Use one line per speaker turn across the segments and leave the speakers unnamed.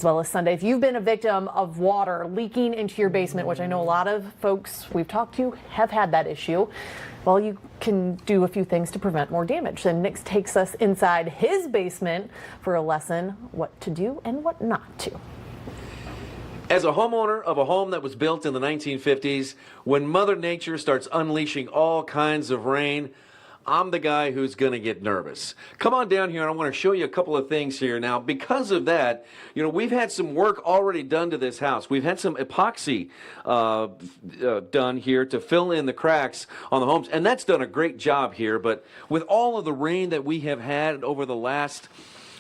As well as Sunday. If you've been a victim of water leaking into your basement, which I know a lot of folks we've talked to have had that issue, well, you can do a few things to prevent more damage. And Nick takes us inside his basement for a lesson what to do and what not to.
As a homeowner of a home that was built in the 1950s, when Mother Nature starts unleashing all kinds of rain, I'm the guy who's going to get nervous. Come on down here and I want to show you a couple of things here. Now, because of that, you know, we've had some work already done to this house. We've had some epoxy done here to fill in the cracks on the homes, and that's done a great job here. But with all of the rain that we have had over the last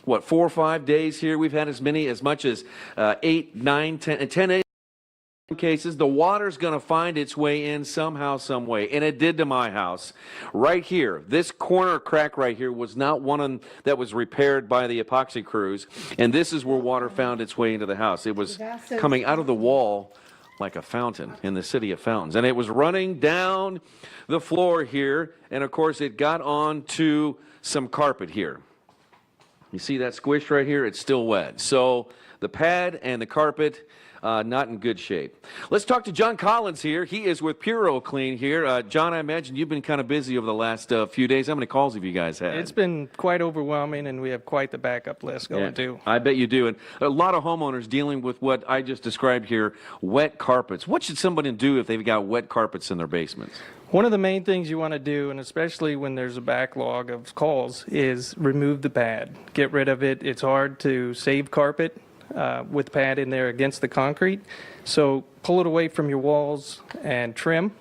4 or 5 days here, we've had as much as 8, 9, 10 cases. The water's going to find its way in somehow, some way, and it did to my house. Right here, this corner crack right here was not one that was repaired by the epoxy crews, and this is where water found its way into the house. It was coming out of the wall like a fountain in the city of fountains, and it was running down the floor here, and of course it got onto some carpet here. You see that squish right here? It's still wet. So the pad and the carpet, not in good shape. Let's talk to John Collins here. He is with PuroClean here. John, I imagine you've been kind of busy over the last few days. How many calls have you guys had?
It's been quite overwhelming, and we have quite the backup list going too.
I bet you do. And a lot of homeowners dealing with what I just described here, wet carpets. What should somebody do if they've got wet carpets in their basements?
One of the main things you want to do, and especially when there's a backlog of calls, is remove the pad. Get rid of it. It's hard to save carpet with pad in there against the concrete. So pull it away from your walls and trim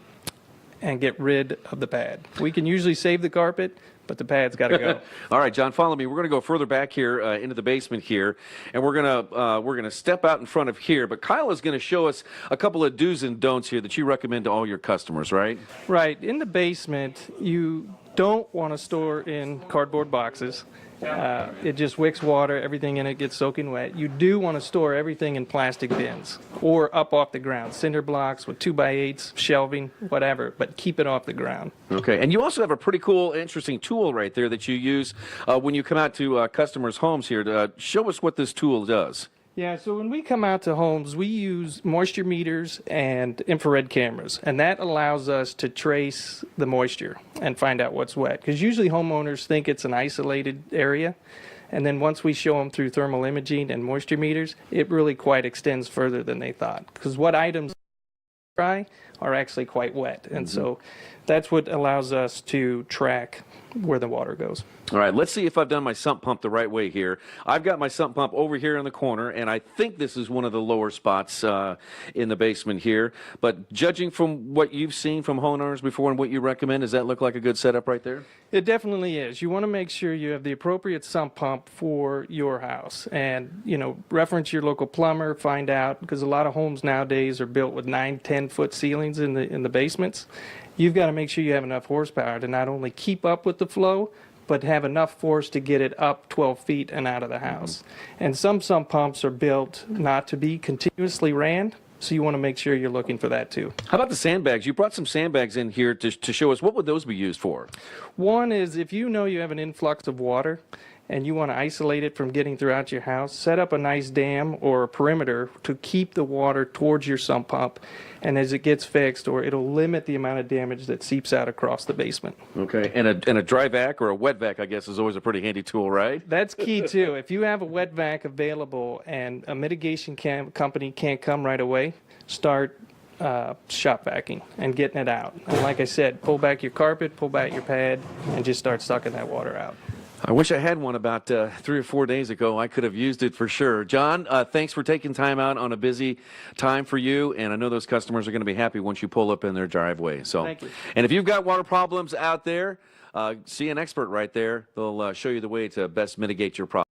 and get rid of the pad. We can usually save the carpet, but the pad's got to go.
All right, John, follow me. We're going to go further back here into the basement here, and we're going to step out in front of here. But Kyle is going to show us a couple of do's and don'ts here that you recommend to all your customers, right?
Right. In the basement, you don't want to store in cardboard boxes. It just wicks water, everything in it gets soaking wet. You do want to store everything in plastic bins or up off the ground, cinder blocks with 2x8s, shelving, whatever, but keep it off the ground.
Okay, and you also have a pretty cool, interesting tool right there that you use when you come out to customers' homes here. To show us what this tool does.
Yeah, so when we come out to homes, we use moisture meters and infrared cameras, and that allows us to trace the moisture and find out what's wet. Because usually homeowners think it's an isolated area, and then once we show them through thermal imaging and moisture meters, it really quite extends further than they thought. Because what items dry are actually quite wet, and so that's what allows us to track where the water goes.
All right, let's see if I've done my sump pump the right way here. I've got my sump pump over here in the corner, and I think this is one of the lower spots in the basement here. But judging from what you've seen from homeowners before and what you recommend, does that look like a good setup right there?
It definitely is. You want to make sure you have the appropriate sump pump for your house, and reference your local plumber, find out, because a lot of homes nowadays are built with 9-10 foot ceilings in the basements. You've got to make sure you have enough horsepower to not only keep up with the flow, but have enough force to get it up 12 feet and out of the house. And some sump pumps are built not to be continuously ran, so you want to make sure you're looking for that too.
How about the sandbags? You brought some sandbags in here to show us. What would those be used for?
One is if you know you have an influx of water and you want to isolate it from getting throughout your house, set up a nice dam or a perimeter to keep the water towards your sump pump, and as it gets fixed, or it'll limit the amount of damage that seeps out across the basement.
Okay, and a dry vac or a wet vac, I guess, is always a pretty handy tool, right?
That's key too. If you have a wet vac available and a mitigation company can't come right away, start shop vacuuming and getting it out. And like I said, pull back your carpet, pull back your pad, and just start sucking that water out.
I wish I had one about 3 or 4 days ago. I could have used it for sure. John, thanks for taking time out on a busy time for you, and I know those customers are going to be happy once you pull up in their driveway. So,
thank you.
And if you've got water problems out there, see an expert right there. They'll show you the way to best mitigate your problem.